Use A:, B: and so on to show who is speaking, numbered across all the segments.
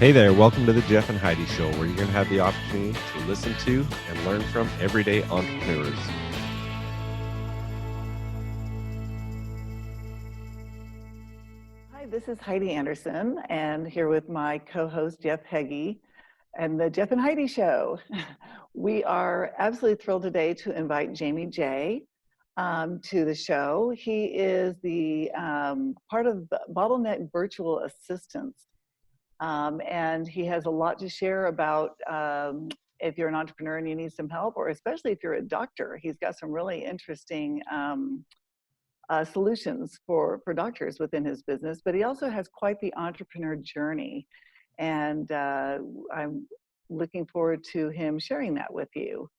A: Hey there, welcome to the Jeff and Heidi Show, where you're going to have the opportunity to listen to and learn from everyday entrepreneurs.
B: Hi, this is Heidi Anderson, and here with my co-host, Jeff Heggie, and the Jeff and Heidi Show. We are absolutely thrilled today to invite Jaime Jay to the show. He is the part of Bottleneck Virtual Assistants. And he has a lot to share about if you're an entrepreneur and you need some help, or especially if you're a doctor. He's got some really interesting solutions for doctors within his business, but he also has quite the entrepreneur journey. And I'm looking forward to him sharing that with you.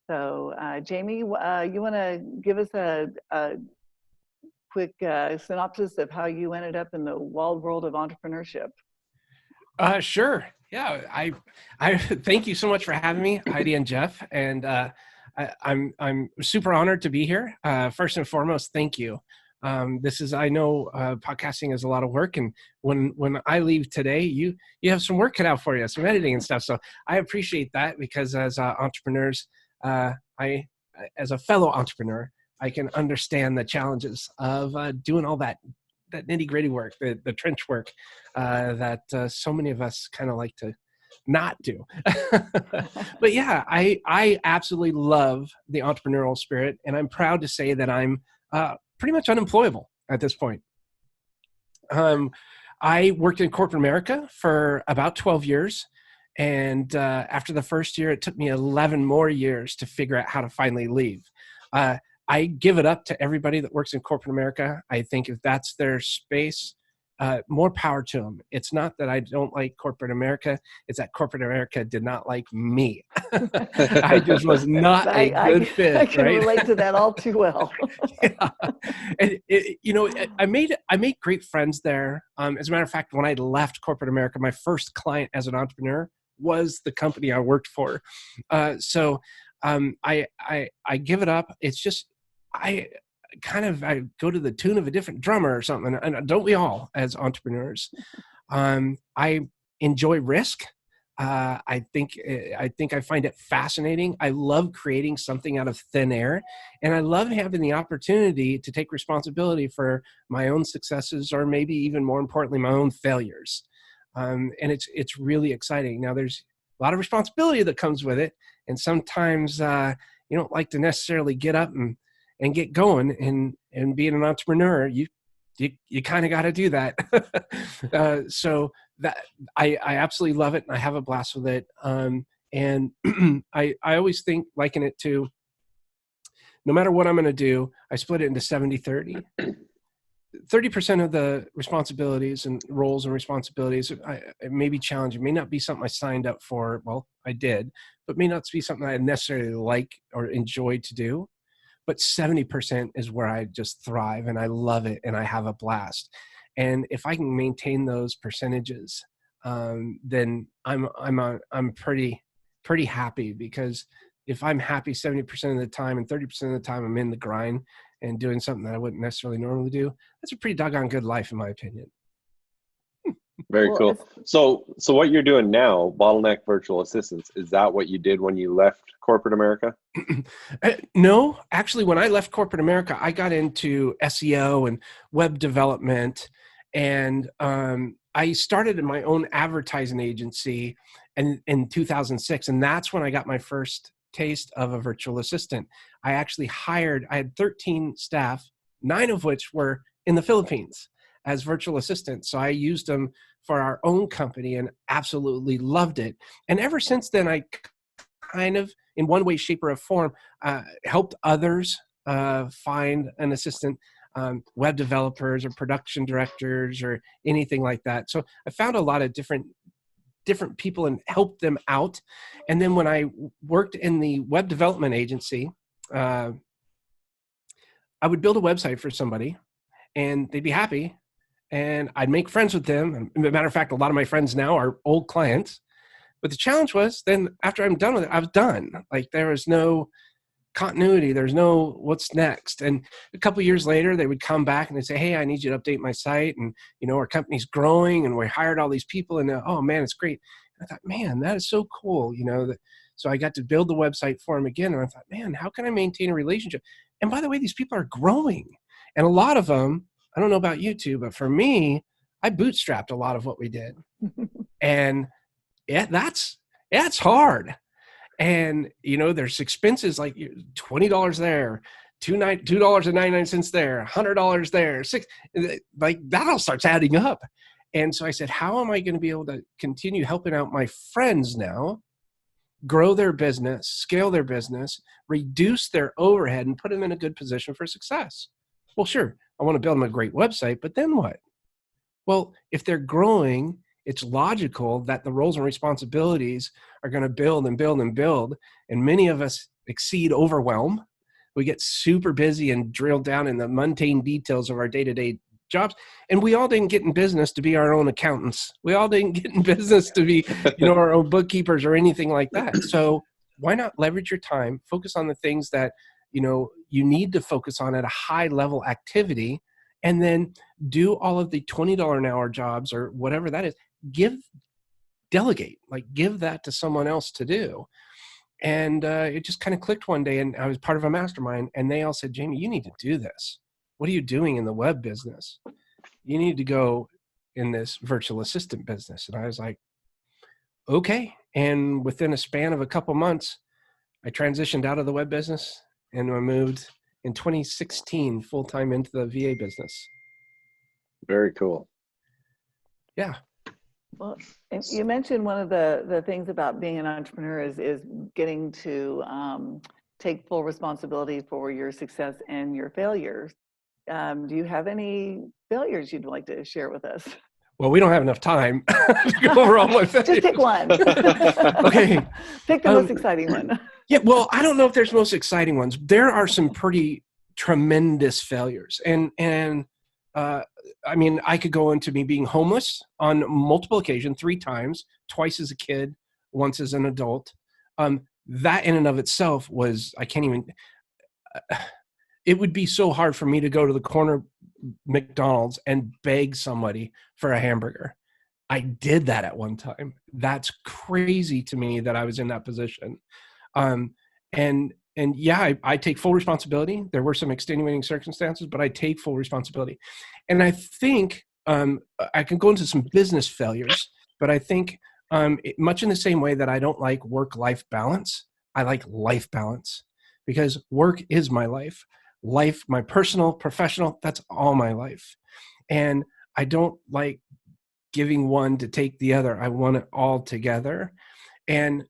B: So Jaime, you want to give us a quick synopsis of how you ended up in the wild world of entrepreneurship?
C: Sure. Yeah. I thank you so much for having me, Heidi and Jeff. And I'm super honored to be here. First and foremost, thank you. I know podcasting is a lot of work, and when I leave today, you have some work cut out for you, some editing and stuff. So I appreciate that, because as entrepreneurs, as a fellow entrepreneur, I can understand the challenges of doing all that nitty-gritty work, the trench work that so many of us kind of like to not do. But yeah, I absolutely love the entrepreneurial spirit, and I'm proud to say that I'm pretty much unemployable at this point. I worked in corporate America for about 12 years, and after the first year, it took me 11 more years to figure out how to finally leave. I give it up to everybody that works in corporate America. I think if that's their space, more power to them. It's not that I don't like corporate America. It's that corporate America did not like me. I just was not a good fit.
B: I can relate to that all too well.
C: Yeah. And I made great friends there. As a matter of fact, when I left corporate America, my first client as an entrepreneur was the company I worked for. So I give it up. It's just, I go to the tune of a different drummer or something. And don't we all, as entrepreneurs? I enjoy risk. I think I find it fascinating. I love creating something out of thin air, and I love having the opportunity to take responsibility for my own successes, or maybe even more importantly, my own failures. And it's really exciting. Now, there's a lot of responsibility that comes with it, and sometimes you don't like to necessarily get up and get going, and being an entrepreneur, you kind of got to do that. So that I absolutely love it, and I have a blast with it. And I always liken it to, no matter what I'm going to do, I split it into 70-30. 30% of the responsibilities and roles and responsibilities, it may be challenging, may not be something I signed up for. Well, I did, but may not be something I necessarily like or enjoy to do. But 70% is where I just thrive, and I love it, and I have a blast. And if I can maintain those percentages, then I'm pretty happy, because if I'm happy 70% of the time and 30% of the time I'm in the grind and doing something that I wouldn't necessarily normally do, that's a pretty doggone good life, in my opinion.
A: Very cool. So what you're doing now, Bottleneck Virtual Assistants, is that what you did when you left corporate America?
C: No, actually, when I left corporate America, I got into SEO and web development, and I started in my own advertising agency in 2006, and that's when I got my first taste of a virtual assistant. I had 13 staff, 9 of which were in the Philippines as virtual assistants. So I used them for our own company and absolutely loved it. And ever since then, I kind of, in one way, shape, or form, helped others find an assistant, web developers or production directors or anything like that. So I found a lot of different people and helped them out. And then when I worked in the web development agency, I would build a website for somebody, and they'd be happy, and I'd make friends with them. As a matter of fact, a lot of my friends now are old clients. But the challenge was, then after I'm done with it, I was done. Like, there was no continuity. There's no what's next. And a couple of years later, they would come back and they'd say, hey, I need you to update my site. And, our company's growing and we hired all these people and oh man, it's great. And I thought, man, that is so cool. So I got to build the website for them again. And I thought, man, how can I maintain a relationship? And by the way, these people are growing. And a lot of them, I don't know about you two, but for me, I bootstrapped a lot of what we did. And that's hard. And, there's expenses like $20 there, $2.99 there, $100 there, like that all starts adding up. And so I said, how am I going to be able to continue helping out my friends now, grow their business, scale their business, reduce their overhead, and put them in a good position for success? Well, sure, I want to build them a great website, but then what? Well, if they're growing, it's logical that the roles and responsibilities are going to build and build and build. And many of us exceed overwhelm. We get super busy and drill down in the mundane details of our day-to-day jobs. And we all didn't get in business to be our own accountants. We all didn't get in business to be, our own bookkeepers or anything like that. So why not leverage your time, focus on the things that, you need to focus on at a high level activity, and then do all of the $20 an hour jobs or whatever that is. Delegate, give that to someone else to do. And it just kind of clicked one day, and I was part of a mastermind, and they all said, Jamie, you need to do this. What are you doing in the web business? You need to go in this virtual assistant business. And I was like, okay. And within a span of a couple months, I transitioned out of the web business and I moved in 2016 full-time into the VA business.
A: Very cool.
C: Yeah.
B: Well, and you mentioned one of the things about being an entrepreneur is getting to take full responsibility for your success and your failures. Do you have any failures you'd like to share with us?
C: Well, we don't have enough time to go over all my failures.
B: Just pick one.
C: Okay.
B: Pick the most exciting one.
C: Yeah, well, I don't know if there's most exciting ones. There are some pretty tremendous failures. And I mean, I could go into me being homeless on multiple occasions, 3 times, twice as a kid, once as an adult. That in and of itself was, I can't even, it would be so hard for me to go to the corner McDonald's and beg somebody for a hamburger. I did that at one time. That's crazy to me that I was in that position. And yeah, I take full responsibility. There were some extenuating circumstances, but I take full responsibility. And I think I can go into some business failures, but I think much in the same way that I don't like work-life balance, I like life balance, because work is my life. Life, my personal, professional, that's all my life. And I don't like giving one to take the other. I want it all together. And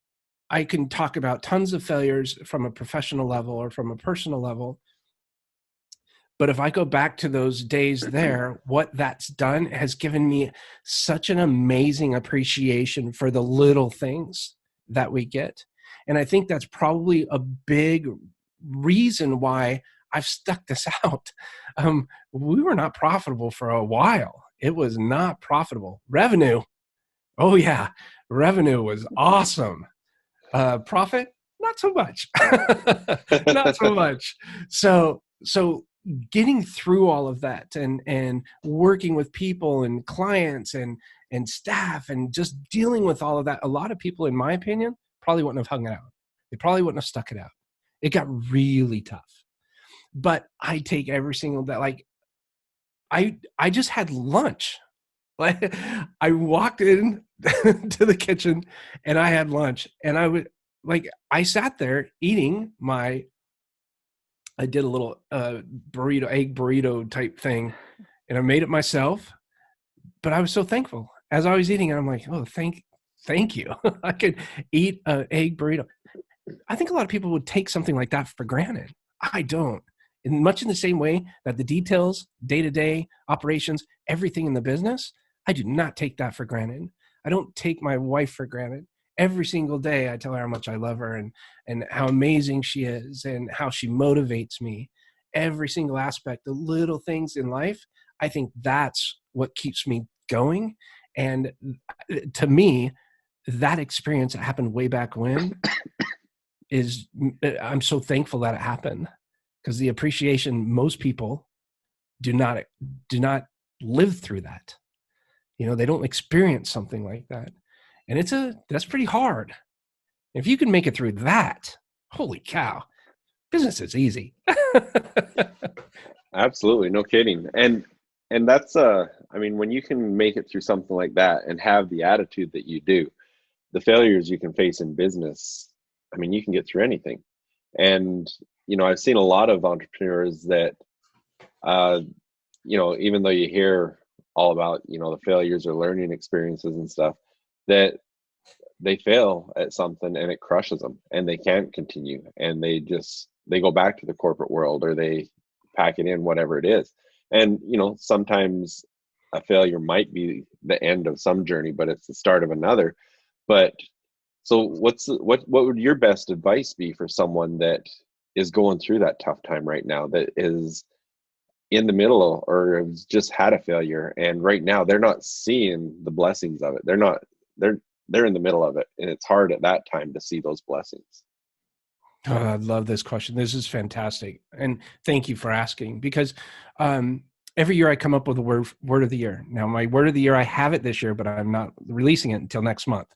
C: I can talk about tons of failures from a professional level or from a personal level. But if I go back to those days there, what that's done has given me such an amazing appreciation for the little things that we get. And I think that's probably a big reason why I've stuck this out. We were not profitable for a while. It was not profitable. Revenue, oh yeah, revenue was awesome. Profit, not so much. Not so much. So getting through all of that and working with people and clients and staff and just dealing with all of that, a lot of people, in my opinion, probably wouldn't have hung it out. They probably wouldn't have stuck it out. It got really tough. But I take every single day, like I just had lunch. Like I walked in to the kitchen and I had lunch, and I sat there eating I did a little burrito, egg burrito type thing, and I made it myself. But I was so thankful as I was eating it. I'm like, oh, thank you. I could eat an egg burrito. I think a lot of people would take something like that for granted. I don't. In much in the same way that the details, day-to-day operations, everything in the business, I do not take that for granted. I don't take my wife for granted. Every single day I tell her how much I love her and how amazing she is and how she motivates me. Every single aspect, the little things in life, I think that's what keeps me going. And to me, that experience that happened way back when is I'm so thankful that it happened, because the appreciation, most people do not live through that. You know, they don't experience something like that. And that's pretty hard. If you can make it through that, holy cow, business is easy.
A: Absolutely, no kidding. And that's I mean, when you can make it through something like that and have the attitude that you do, the failures you can face in business, I mean, you can get through anything. And you know, I've seen a lot of entrepreneurs that uh you know, even though you hear all about, you know, the failures or learning experiences and stuff, that they fail at something and it crushes them and they can't continue, and they go back to the corporate world, or they pack it in, whatever it is. And you know, sometimes a failure might be the end of some journey, but it's the start of another. But so what would your best advice be for someone that is going through that tough time right now, that is in the middle or has just had a failure, and right now they're not seeing the blessings of it? They're in the middle of it, and it's hard at that time to see those blessings.
C: Oh, I love this question. This is fantastic. And thank you for asking, because every year I come up with a word of the year. Now, my word of the year, I have it this year, but I'm not releasing it until next month.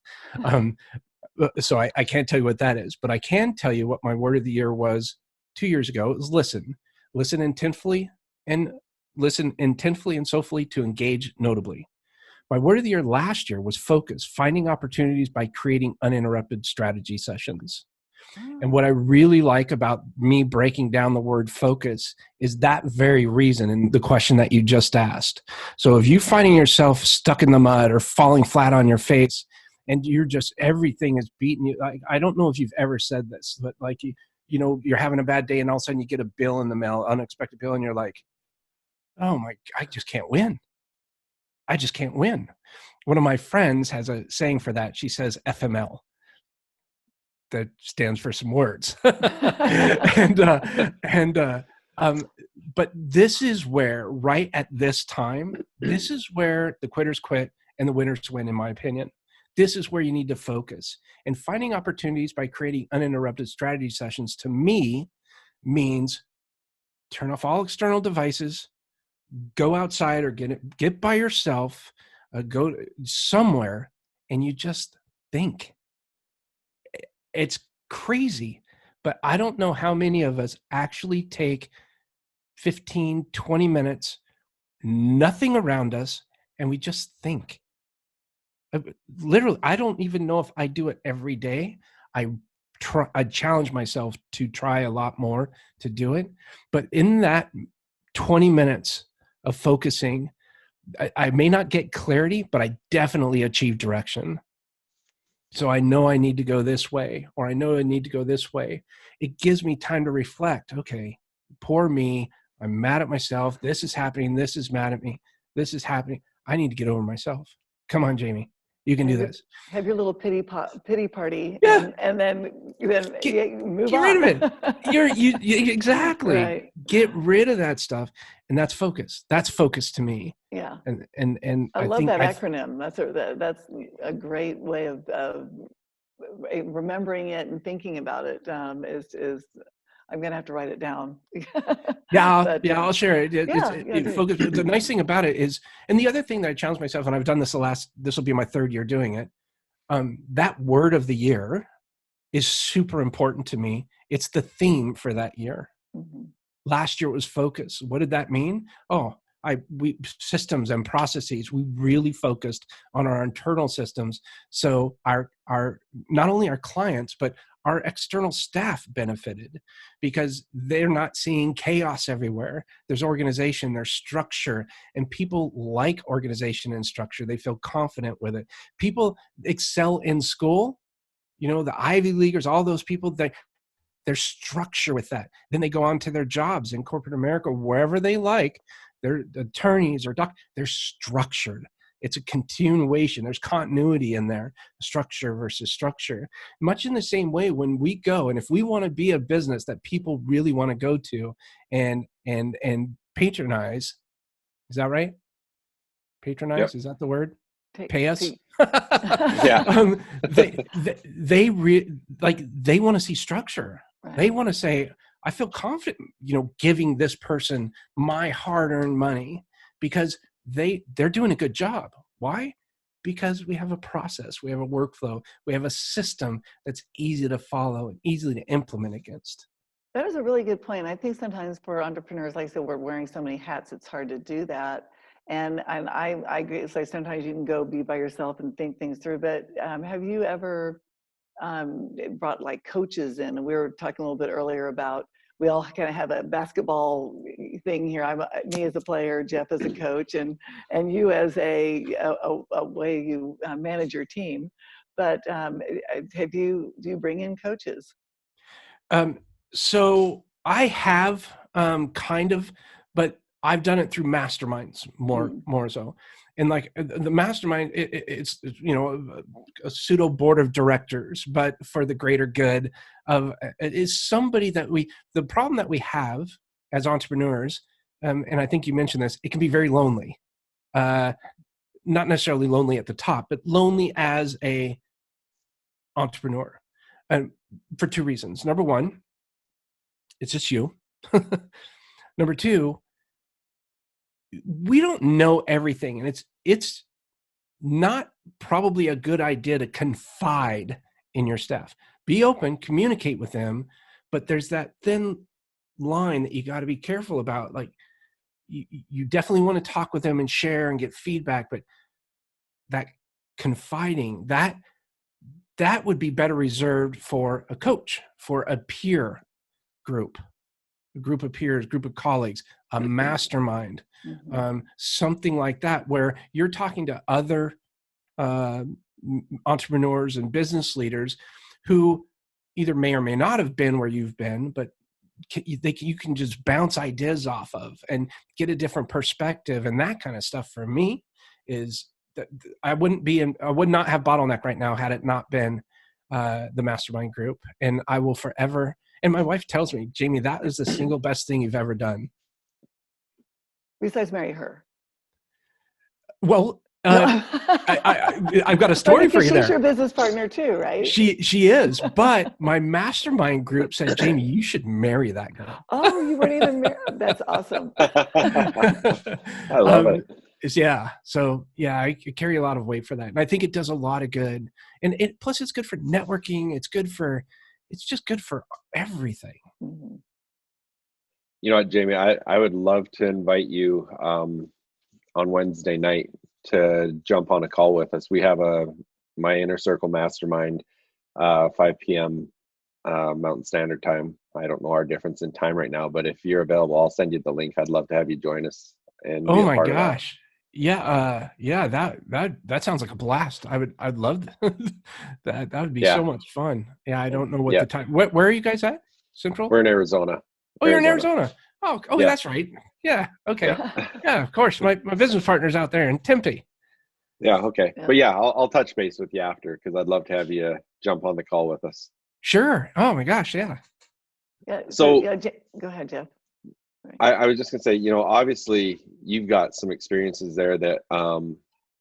C: So I can't tell you what that is, but I can tell you what my word of the year was 2 years ago. It was listen. Listen intentfully and soulfully to engage notably. My word of the year last year was focus, finding opportunities by creating uninterrupted strategy sessions. And what I really like about me breaking down the word focus is that very reason, and the question that you just asked. So if you're finding yourself stuck in the mud or falling flat on your face, and you're just, everything is beating you. I don't know if you've ever said this, but like, you know, you're having a bad day and all of a sudden you get a bill in the mail, unexpected bill, and you're like, oh my, I just can't win. I just can't win. One of my friends has a saying for that. She says FML. That stands for some words. But this is where, right at this time, this is where the quitters quit and the winners win, in my opinion. This is where you need to focus. And finding opportunities by creating uninterrupted strategy sessions, to me, means turn off all external devices, go outside or get by yourself, go somewhere, and you just think. It's crazy, but I don't know how many of us actually take 15, 20 minutes, nothing around us, and we just think. Literally, I don't even know if I do it every day. I challenge myself to try a lot more to do it. But in that 20 minutes of focusing, I may not get clarity, but I definitely achieve direction. So I know I need to go this way, or I know I need to go this way. It gives me time to reflect. Okay, poor me. I'm mad at myself. This is happening. This is mad at me. This is happening. I need to get over myself. Come on, Jamie. You can do this.
B: Have your little pity party,
C: Yeah.
B: and then move
C: get
B: on.
C: rid of it. You exactly.
B: Right.
C: Get rid of that stuff, and that's focus. That's focus to me.
B: Yeah.
C: And
B: I love that acronym. That's a great way of remembering it and thinking about it. Is I'm gonna have to write it down.
C: I'll share it. Focus. The nice thing about it is, and the other thing that I challenge myself, and I've done this this will be my 3rd year doing it. That word of the year is super important to me. It's the theme for that year. Mm-hmm. Last year it was focus. What did that mean? We systems and processes. We really focused on our internal systems. So our not only our clients, but our external staff benefited, because they're not seeing chaos everywhere. There's organization, there's structure, and people like organization and structure. They feel confident with it. People excel in school. You know, the Ivy Leaguers, all those people, there's structure with that. Then they go on to their jobs in corporate America, wherever they like. They're attorneys or doctors. They're structured. It's a continuation. There's continuity in there, structure versus structure. Much in the same way, when we go, and if we want to be a business that people really want to go to and patronize, is that right? Patronize, yep. Is that the word? pay us.
A: Yeah.
C: They want to see structure.
B: Right.
C: They want to say, I feel confident, giving this person my hard-earned money because they're doing a good job. Why? Because we have a process, we have a workflow, we have a system that's easy to follow and easy to implement against.
B: That is a really good point. I think sometimes for entrepreneurs, like I said, we're wearing so many hats, it's hard to do that. And I agree. It's like sometimes you can go be by yourself and think things through. But have you ever brought like coaches in? And we were talking a little bit earlier about we all kind of have a basketball thing here. Me as a player, Jeff as a coach, and you as a way you manage your team. But do you bring in coaches?
C: So I have kind of, but I've done it through masterminds more so. And like the mastermind, it's a pseudo board of directors, but for the greater good of it is somebody that the problem that we have as entrepreneurs, and I think you mentioned this, it can be very lonely. Not necessarily lonely at the top, but lonely as a entrepreneur. And for two reasons. Number one, it's just you. Number two, we don't know everything, and it's not probably a good idea to confide in your staff. Be open, communicate with them, but there's that thin line that you got to be careful about. Like you definitely want to talk with them and share and get feedback, but that confiding, that would be better reserved for a coach, for a peer group, a group of peers, group of colleagues, a mastermind, something like that, where you're talking to other entrepreneurs and business leaders who either may or may not have been where you've been, but you can just bounce ideas off of and get a different perspective. And that kind of stuff for me is that I would not have Bottleneck right now had it not been the mastermind group. And I will forever. And my wife tells me, Jamie, that is the single best thing you've ever done.
B: Besides marry her.
C: Well, I've got a story for you there.
B: She's your business partner too, right?
C: She is, but my mastermind group said, Jamie, you should marry that girl.
B: Oh, you weren't even married? That's awesome.
A: I love it.
C: Yeah. So yeah, I carry a lot of weight for that. And I think it does a lot of good. And plus it's good for networking. It's just good for everything.
B: Mm-hmm.
A: You know what, Jamie, I would love to invite you on Wednesday night to jump on a call with us. We have my Inner Circle Mastermind, 5 p.m. Mountain Standard Time. I don't know our difference in time right now, but if you're available, I'll send you the link. I'd love to have you join us. And
C: oh my gosh. Yeah. That sounds like a blast. I'd love that. That would be so much fun. Yeah. I don't know what the time, where are you guys at? Central?
A: We're in Arizona.
C: Oh, you're in Arizona. Oh, yeah. That's right. Yeah. Okay. Yeah, of course. My business partner's out there in Tempe.
A: Yeah. Okay. Yeah. But yeah, I'll touch base with you after, because I'd love to have you jump on the call with us.
C: Sure. Oh my gosh. Yeah.
B: Yeah.
A: So
B: go ahead, Jeff.
A: I was just going to say, obviously you've got some experiences there that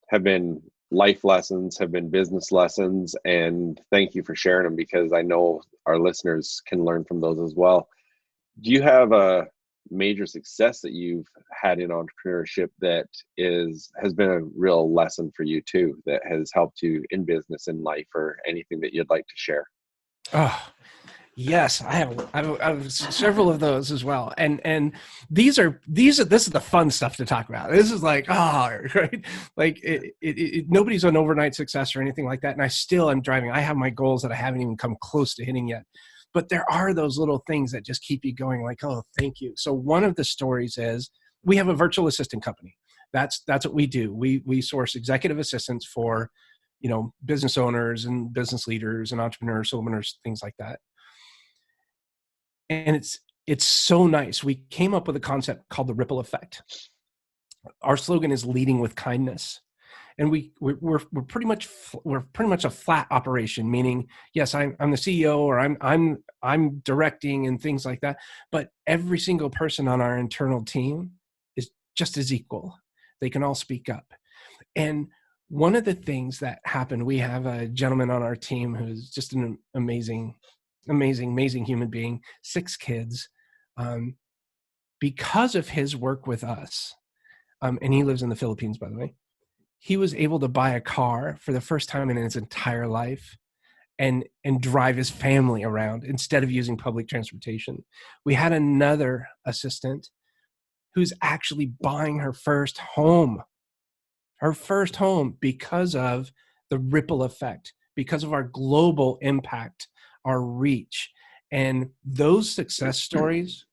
A: have been life lessons, have been business lessons, and thank you for sharing them, because I know our listeners can learn from those as well. Do you have a major success that you've had in entrepreneurship that has been a real lesson for you too, that has helped you in business, in life, or anything that you'd like to share?
C: Oh, yes, I have several of those as well. And this is the fun stuff to talk about. This is like, right? Like nobody's an overnight success or anything like that. And I still am driving. I have my goals that I haven't even come close to hitting yet. But there are those little things that just keep you going, like, oh, thank you. So one of the stories is we have a virtual assistant company. That's what we do. We source executive assistants for, business owners and business leaders and entrepreneurs, solopreneurs, things like that. And it's so nice. We came up with a concept called the ripple effect. Our slogan is leading with kindness. And we're pretty much a flat operation, meaning, yes, I'm the CEO, or I'm directing and things like that. But every single person on our internal team is just as equal. They can all speak up. And one of the things that happened, we have a gentleman on our team who's just an amazing human being, 6 kids. Because of his work with us, and he lives in the Philippines, by the way, he was able to buy a car for the first time in his entire life and drive his family around instead of using public transportation. We had another assistant who's actually buying her first home because of the ripple effect, because of our global impact, our reach. And those success stories,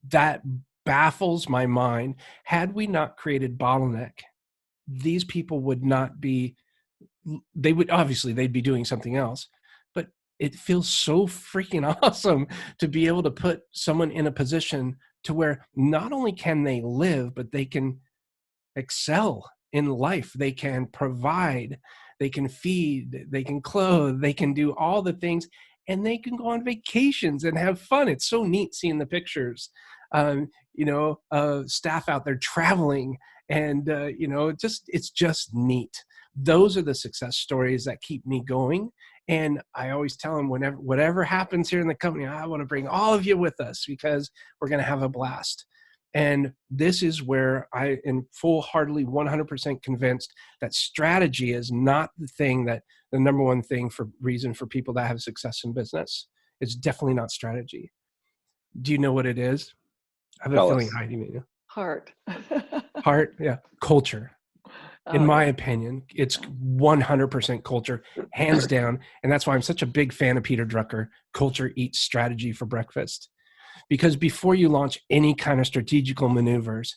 C: that baffles my mind. Had we not created Bottleneck, these people would not be, they'd be doing something else. But it feels so freaking awesome to be able to put someone in a position to where not only can they live, but they can excel in life. They can provide, they can feed, they can clothe, they can do all the things, and they can go on vacations and have fun. It's so neat seeing the pictures, staff out there traveling, and it's just neat. Those are the success stories that keep me going. And I always tell them, whatever happens here in the company, I want to bring all of you with us because we're going to have a blast. And this is where I am full-heartedly 100% convinced that strategy is not the number one reason for people that have success in business. It's definitely not strategy. Do you know what it is? I have a feeling Heidi may know.
B: Heart.
C: Heart, yeah. Culture. In my opinion, it's 100% culture, hands down. And that's why I'm such a big fan of Peter Drucker, Culture Eats Strategy for Breakfast. Because before you launch any kind of strategical maneuvers,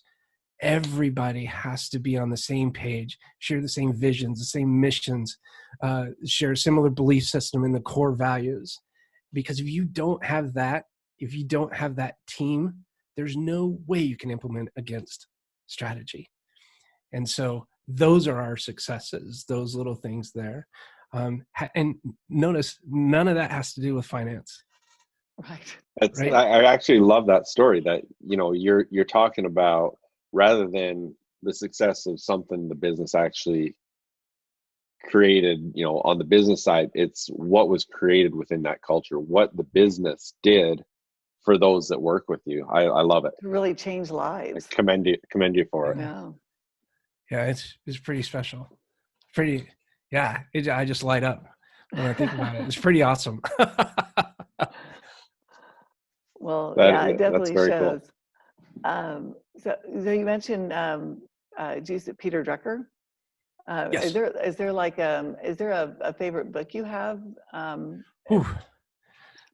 C: everybody has to be on the same page, share the same visions, the same missions, share a similar belief system in the core values. Because if you don't have that team, there's no way you can implement against strategy. And so those are our successes, those little things there. And notice, none of that has to do with finance.
B: Right.
C: Right?
A: I actually love that story that, you're talking about, rather than the success of something the business actually created, on the business side, it's what was created within that culture, what the business did for those that work with you. I love it.
B: To really change lives.
A: I commend you for it.
C: Yeah, it's pretty special. I just light up when I think about it. It's pretty awesome.
B: Well, it definitely shows.
A: Cool.
B: So you mentioned Peter Drucker.
C: Yes.
B: Is there a favorite book you have?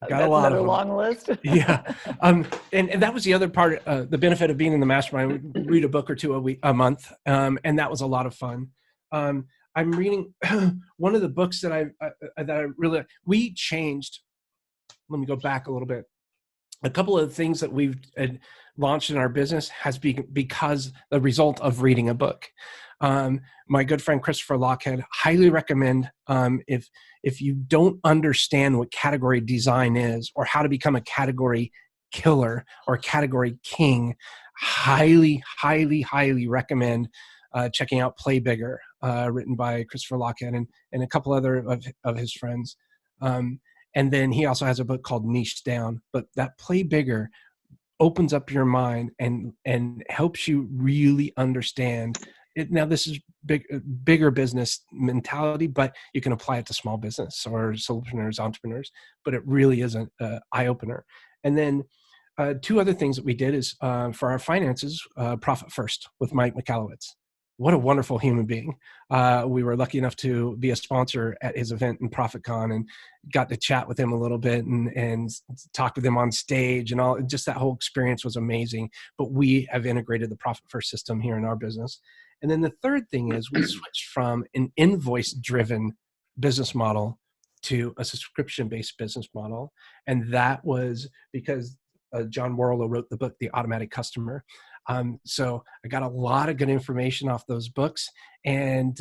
C: Got a lot of them.
B: Long list.
C: Yeah. And that was the other part, the benefit of being in the mastermind. We read a book or two a month. And that was a lot of fun. I'm reading one of the books that we changed. Let me go back a little bit. A couple of things that we've launched in our business has been because the result of reading a book. My good friend Christopher Lockhead, highly recommend, if you don't understand what category design is or how to become a category killer or category king, highly recommend checking out Play Bigger, written by Christopher Lockhead and a couple other of his friends. And then he also has a book called Niche Down. But that Play Bigger opens up your mind and helps you really understand it. Now, this is bigger business mentality, but you can apply it to small business or solopreneurs, entrepreneurs. But it really is an eye-opener. And then 2 other things that we did is for our finances, Profit First with Mike Michalowicz. What a wonderful human being. We were lucky enough to be a sponsor at his event in ProfitCon and got to chat with him a little bit and talk with him on stage and all. Just that whole experience was amazing. But we have integrated the Profit First system here in our business. And then the third thing is we switched from an invoice-driven business model to a subscription-based business model. And that was because John Warlow wrote the book, The Automatic Customer. So I got a lot of good information off those books. And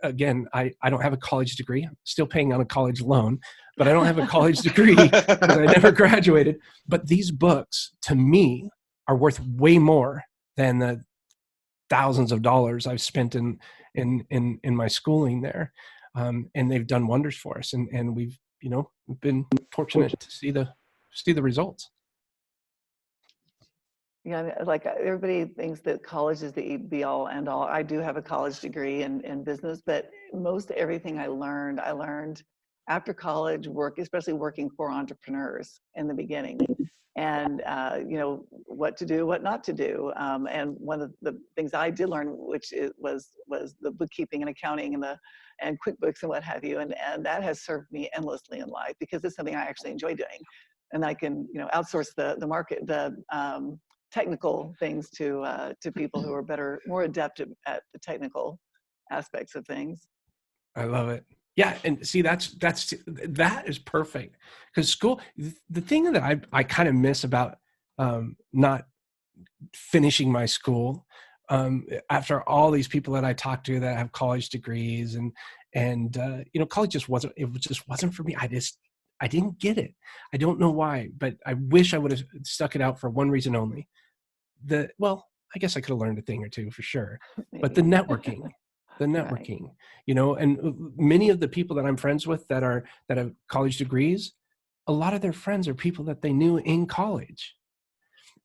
C: again, I don't have a college degree. I'm still paying on a college loan, but I don't have a college degree because I never graduated. But these books, to me, are worth way more than the thousands of dollars I've spent in in my schooling there. And they've done wonders for us. And we've, been fortunate to see the results.
B: Yeah, like everybody thinks that college is the be all end all. I do have a college degree in business, but most everything I learned after college, especially working for entrepreneurs in the beginning, and what to do, what not to do. And one of the things I did learn, which was the bookkeeping and accounting and QuickBooks and what have you, and that has served me endlessly in life because it's something I actually enjoy doing, and I can outsource the technical things to people who are more adept at the technical aspects of things.
C: I love it. Yeah, and see, that is perfect, because school. The thing that I kind of miss about not finishing my school, after all these people that I talked to that have college degrees, and college just wasn't for me. I didn't get it. I don't know why, but I wish I would have stuck it out for one reason only. I guess I could have learned a thing or two for sure, but the networking, right. And many of the people that I'm friends with that have college degrees, a lot of their friends are people that they knew in college.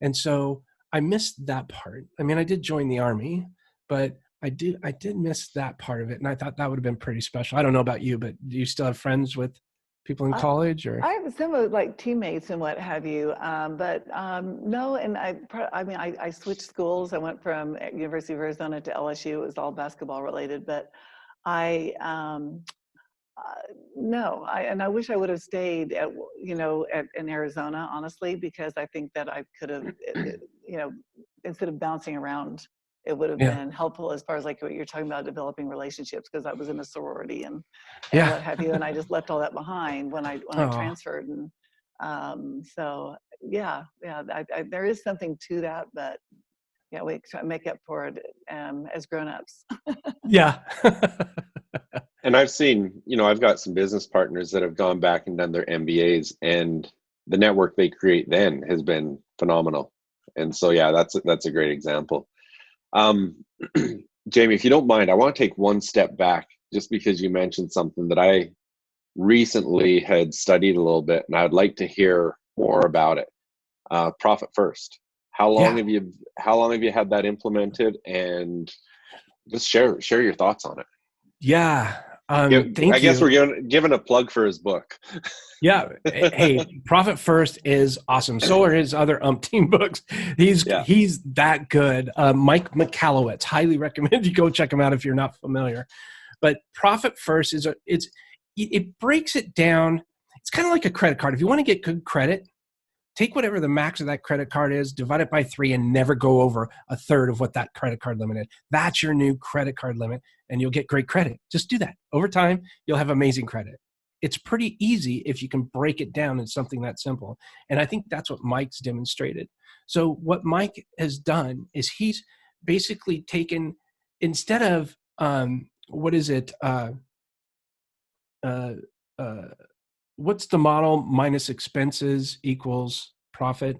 C: And so I missed that part. I mean, I did join the Army, but I did miss that part of it. And I thought that would have been pretty special. I don't know about you, but do you still have friends with people in college? Or
B: I have some of like teammates and what have you, but no. And I switched schools. I went from University of Arizona to LSU. It was all basketball related, but no. I wish I would have stayed in Arizona, honestly, because I think that I could have, instead of bouncing around, it would have been helpful as far as like what you're talking about, developing relationships, because I was in a sorority and what have you, and I just left all that behind when I transferred. And so there is something to that, but we try to make up for it as grown-ups.
C: Yeah.
A: And I've seen, I've got some business partners that have gone back and done their MBAs, and the network they create then has been phenomenal. And so, that's a great example. Jamie, if you don't mind, I want to take one step back, just because you mentioned something that I recently had studied a little bit, and I'd like to hear more about it. Profit first. How long have you had that implemented? And just share your thoughts on it.
C: Yeah.
A: I guess we're giving a plug for his book.
C: Yeah. Hey, Profit First is awesome. So are his other umpteen books. He's that good. Mike McAllowitz, highly recommend you go check him out if you're not familiar. But Profit First it breaks it down. It's kind of like a credit card. If you want to get good credit, take whatever the max of that credit card is, divide it by 3, and never go over a third of what that credit card limit is. That's your new credit card limit, and you'll get great credit. Just do that. Over time, you'll have amazing credit. It's pretty easy if you can break it down in something that simple. And I think that's what Mike's demonstrated. So what Mike has done is he's basically taken, instead of, what's the model? Minus expenses equals profit.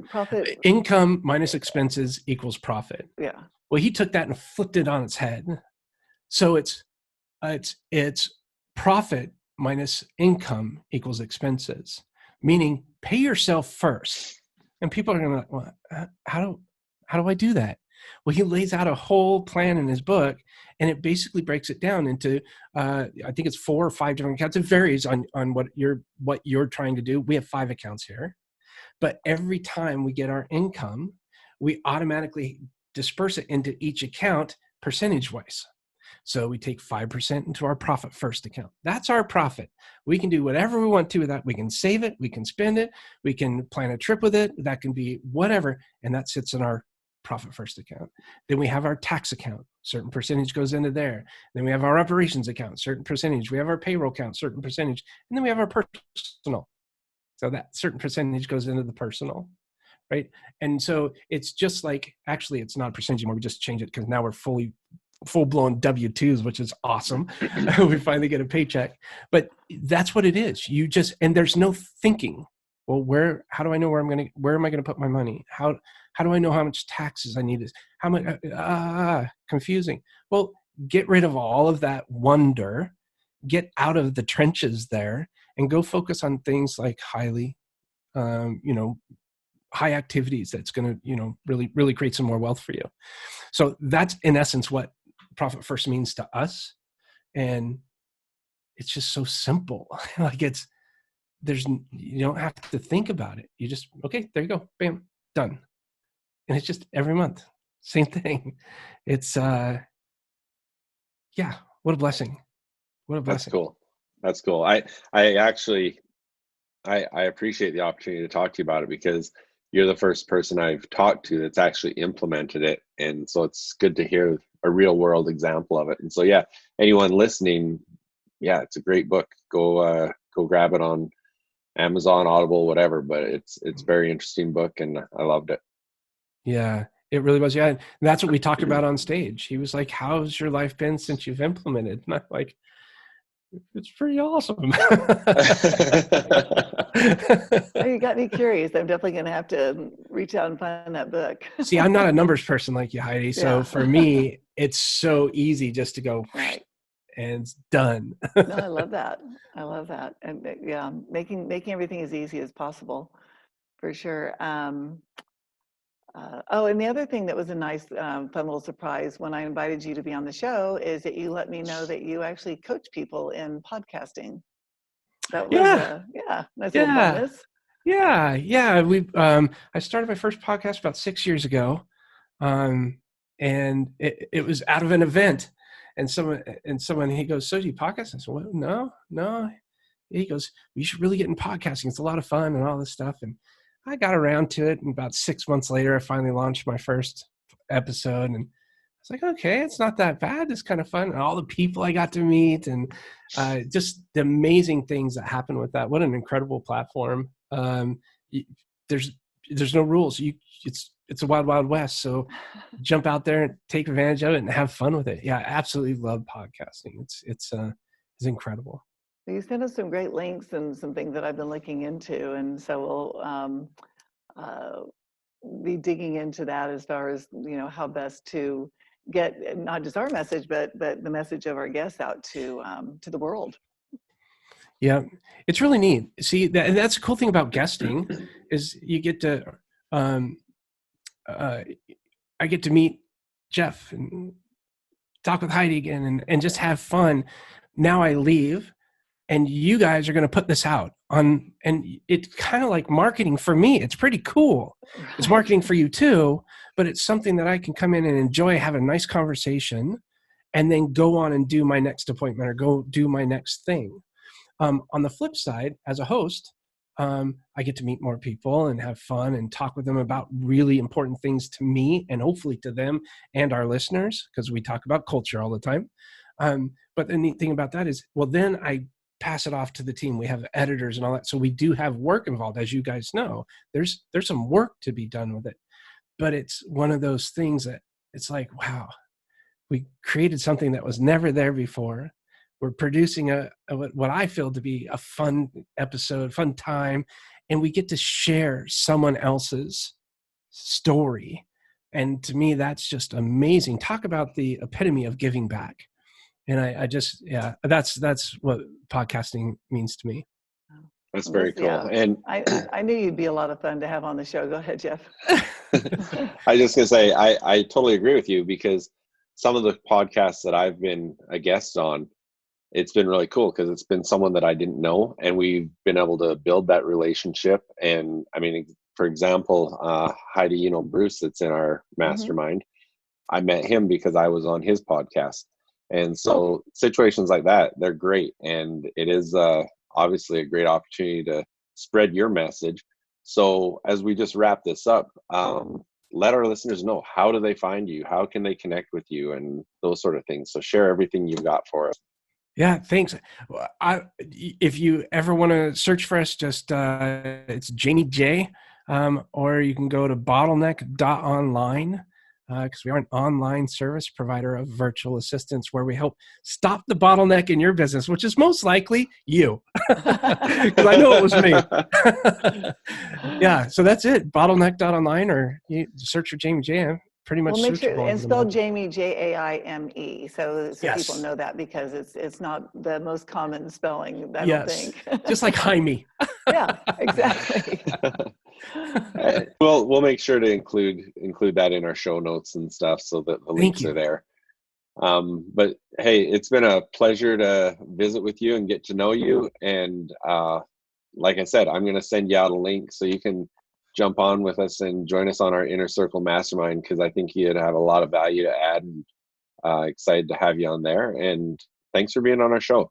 B: Profit.
C: Income minus expenses equals profit.
B: Yeah.
C: Well, he took that and flipped it on its head. So it's profit minus income equals expenses, meaning pay yourself first. And people are going to be like, well, how do I do that? Well, he lays out a whole plan in his book, and it basically breaks it down into, I think it's 4 or 5 different accounts. It varies on what you're trying to do. We have 5 accounts here, but every time we get our income, we automatically disperse it into each account percentage-wise. So we take 5% into our Profit First account. That's our profit. We can do whatever we want to with that. We can save it. We can spend it. We can plan a trip with it. That can be whatever. And that sits in our Profit First account. Then we have our tax account. Certain percentage goes into there. Then we have our operations account, certain percentage. We have our payroll account, certain percentage. And then we have our personal. So that certain percentage goes into the personal, right? And so it's just like, actually, it's not a percentage anymore. We just change it because now we're full-blown W-2s, which is awesome. We finally get a paycheck. But that's what it is. And there's no thinking. Well, how do I know where am I going to put my money? How do I know how much taxes I need? How much, confusing. Well, get rid of all of that wonder, get out of the trenches there, and go focus on things like highly, high activities that's going to, really, really create some more wealth for you. So that's in essence what Profit First means to us. And it's just so simple. Like you don't have to think about it. You just, okay, there you go. Bam, done. And it's just every month, same thing. It's, what a blessing. What a blessing.
A: That's cool. I actually, I appreciate the opportunity to talk to you about it, because you're the first person I've talked to that's actually implemented it. And so it's good to hear a real world example of it. And so, yeah, anyone listening, it's a great book. Go grab it on Amazon, Audible, whatever, but it's a very interesting book, and I loved it.
C: Yeah, it really was. Yeah. And that's what we talked about on stage. He was like, how's your life been since you've implemented? And I'm like, it's pretty awesome.
B: You got me curious. I'm definitely going to have to reach out and find that book.
C: See, I'm not a numbers person like you, Heidi. So for me, it's so easy just to go, right, and it's done.
B: No, I love that. And making everything as easy as possible, for sure. And the other thing that was a nice, fun little surprise when I invited you to be on the show is that you let me know that you actually coach people in podcasting. That was, nice little bonus.
C: Yeah. We, I started my first podcast about 6 years ago, and it was out of an event, and someone he goes, so do you podcast? I said, well, no. He goes, you should really get in podcasting. It's a lot of fun and all this stuff. And I got around to it, and about 6 months later, I finally launched my first episode, and I was like, okay, it's not that bad. It's kind of fun. And all the people I got to meet, and just the amazing things that happen with that. What an incredible platform. There's no rules. It's a wild, wild west. So jump out there and take advantage of it and have fun with it. Yeah, I absolutely love podcasting. It's incredible.
B: You sent us some great links and some things that I've been looking into, and so we'll be digging into that as far as how best to get not just our message, but the message of our guests out to the world.
C: Yeah, it's really neat. See, and that's the cool thing about guesting is you get to I get to meet Jeff and talk with Heidi again and just have fun. Now I leave, and you guys are going to put this out on, and it's kind of like marketing for me. It's pretty cool. It's marketing for you too, but it's something that I can come in and enjoy, have a nice conversation, and then go on and do my next appointment or go do my next thing. On the flip side, as a host, I get to meet more people and have fun and talk with them about really important things to me and hopefully to them and our listeners, because we talk about culture all the time. But the neat thing about that is, well, then I pass it off to the team. We have editors and all that. So we do have work involved. As you guys know, there's some work to be done with it. But it's one of those things that it's like, wow, we created something that was never there before. We're producing what I feel to be a fun episode, fun time, and we get to share someone else's story. And to me, that's just amazing. Talk about the epitome of giving back. And I just, that's what podcasting means to me.
A: That's very cool.
B: Yeah.
A: And
B: I knew you'd be a lot of fun to have on the show. Go ahead, Jeff.
A: I just gonna say, I totally agree with you, because some of the podcasts that I've been a guest on, it's been really cool because it's been someone that I didn't know, and we've been able to build that relationship. And I mean, for example, Heidi, Bruce, that's in our mastermind, I met him because I was on his podcast. And so situations like that, they're great. And it is obviously a great opportunity to spread your message. So as we just wrap this up, let our listeners know, how do they find you? How can they connect with you and those sort of things? So share everything you've got for us.
C: Yeah, thanks. If you ever want to search for us, just it's Jaime Jay, or you can go to bottleneck.online, because we are an online service provider of virtual assistants where we help stop the bottleneck in your business, which is most likely you, because I know it was me. Yeah, so that's it, bottleneck.online, or you search for Jaime Jay. pretty much
B: We'll make sure
C: searchable.
B: and spell Jaime Jaime, so
C: Yes.
B: people know that, because it's not the most common spelling, I don't
C: Yes.
B: think.
C: Just like Jaime.
B: Yeah, exactly.
A: We'll make sure to include that in our show notes and stuff, so that the links are there. But hey, it's been a pleasure to visit with you and get to know you. And like I said, I'm going to send you out a link so you can jump on with us and join us on our Inner Circle Mastermind, because I think you'd have a lot of value to add, and excited to have you on there. And thanks for being on our show.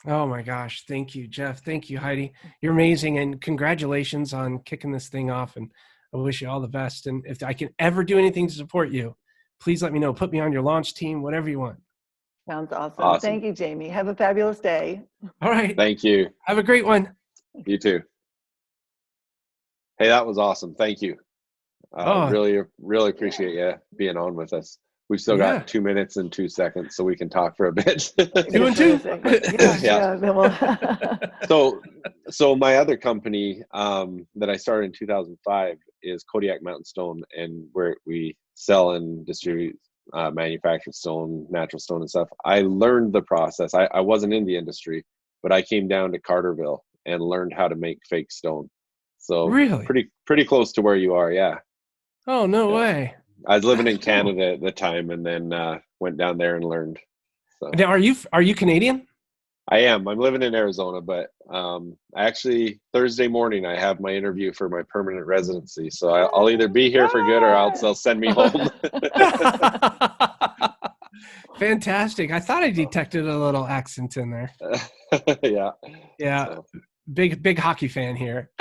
C: Oh my gosh. Thank you, Jeff. Thank you, Heidi. You're amazing. And congratulations on kicking this thing off. And I wish you all the best. And if I can ever do anything to support you, please let me know. Put me on your launch team, whatever you want.
B: Sounds awesome. Thank you, Jaime. Have a fabulous day.
C: All right.
A: Thank you.
C: Have a great one.
A: You too. Hey, that was awesome. Thank you. Really appreciate you being on with us. We've still got 2 minutes and 2 seconds, so we can talk for a bit.
C: 2 and 2.
A: So my other company that I started in 2005 is Kodiak Mountain Stone, and we sell and distribute manufactured stone, natural stone and stuff. I learned the process. I wasn't in the industry, but I came down to Carterville and learned how to make fake stone. So
C: really,
A: pretty close to where you are. Yeah.
C: Oh, no way.
A: I was living in Canada at the time, and then went down there and learned. So
C: now, are you Canadian?
A: I am. I'm living in Arizona, but actually Thursday morning I have my interview for my permanent residency. So I'll either be here for good, or else they'll send me home.
C: Fantastic. I thought I detected a little accent in there.
A: Yeah.
C: So. Big hockey fan here.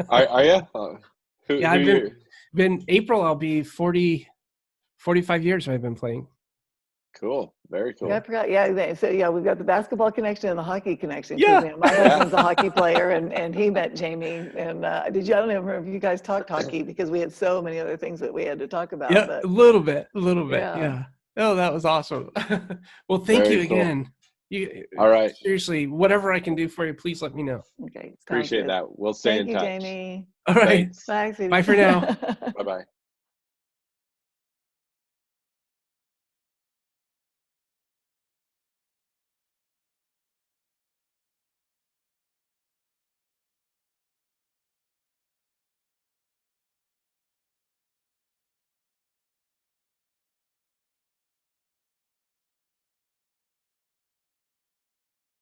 A: Are you?
C: I've been April. I'll be 45 years I've been playing.
A: Cool. Very cool.
B: Yeah, I forgot. Yeah. So we've got the basketball connection and the hockey connection.
C: Yeah.
B: My husband's a hockey player, and he met Jaime. And I don't know if you guys talked hockey, because we had so many other things that we had to talk about.
C: Yeah,
B: but,
C: a little bit. Yeah. Oh, that was awesome. Well, thank you again.
A: All right.
C: Seriously, whatever I can do for you, please let me know.
B: Okay.
A: Appreciate that. We'll stay in touch.
B: Thank you, Jaime.
C: All right.
B: Thanks.
C: Bye for now.
A: Bye-bye.